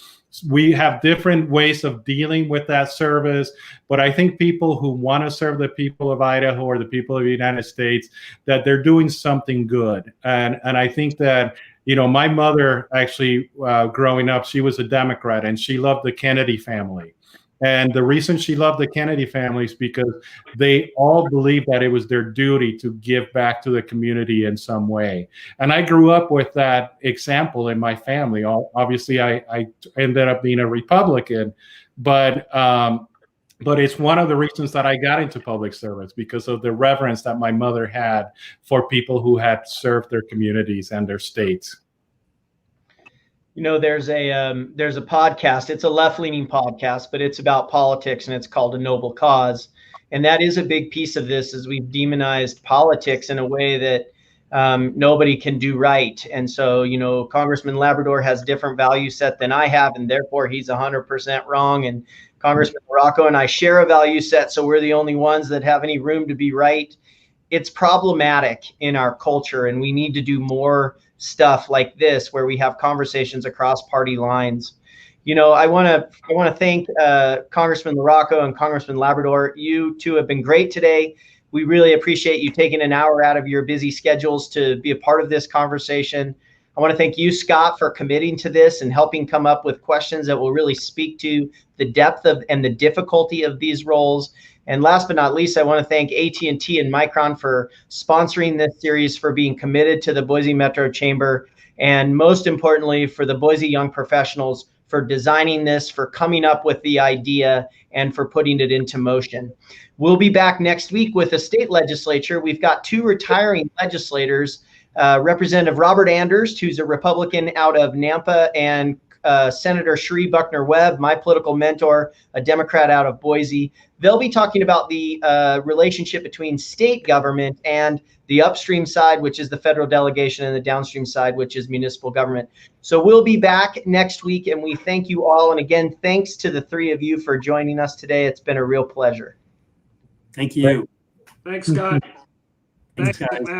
We have different ways of dealing with that service, but I think people who want to serve the people of Idaho or the people of the United States, that they're doing something good. And I think that, my mother actually, growing up, she was a Democrat and she loved the Kennedy family. And the reason she loved the Kennedy family is because they all believed that it was their duty to give back to the community in some way. And I grew up with that example in my family. Obviously, I ended up being a Republican, but it's one of the reasons that I got into public service, because of the reverence that my mother had for people who had served their communities and their states. You know, there's a podcast. It's a left-leaning podcast, but it's about politics, and it's called A Noble Cause. And that is a big piece of this, is we've demonized politics in a way that nobody can do right. And so, you know, Congressman Labrador has different value set than I have, and therefore he's 100% wrong. And Congressman LaRocco and I share a value set, so we're the only ones that have any room to be right. It's problematic in our culture, and we need to do more stuff like this where we have conversations across party lines. You know, I want to thank Congressman LaRocco and Congressman Labrador. You two have been great today. We really appreciate you taking an hour out of your busy schedules to be a part of this conversation. I want to thank you, Scott, for committing to this and helping come up with questions that will really speak to the depth of and the difficulty of these roles. And last but not least, I want to thank AT&T and Micron for sponsoring this series, for being committed to the Boise Metro Chamber, and most importantly, for the Boise Young Professionals for designing this, for coming up with the idea, and for putting it into motion. We'll be back next week with the state legislature. We've got two retiring legislators, Representative Robert Anders, who's a Republican out of Nampa, and Senator Cherie Buckner Webb, my political mentor, a Democrat out of Boise. They'll be talking about the relationship between state government and the upstream side, which is the federal delegation, and the downstream side, which is municipal government. So we'll be back next week, and we thank you all. And again, thanks to the three of you for joining us today. It's been a real pleasure. Thank you. Thanks, Scott. Thanks, guys.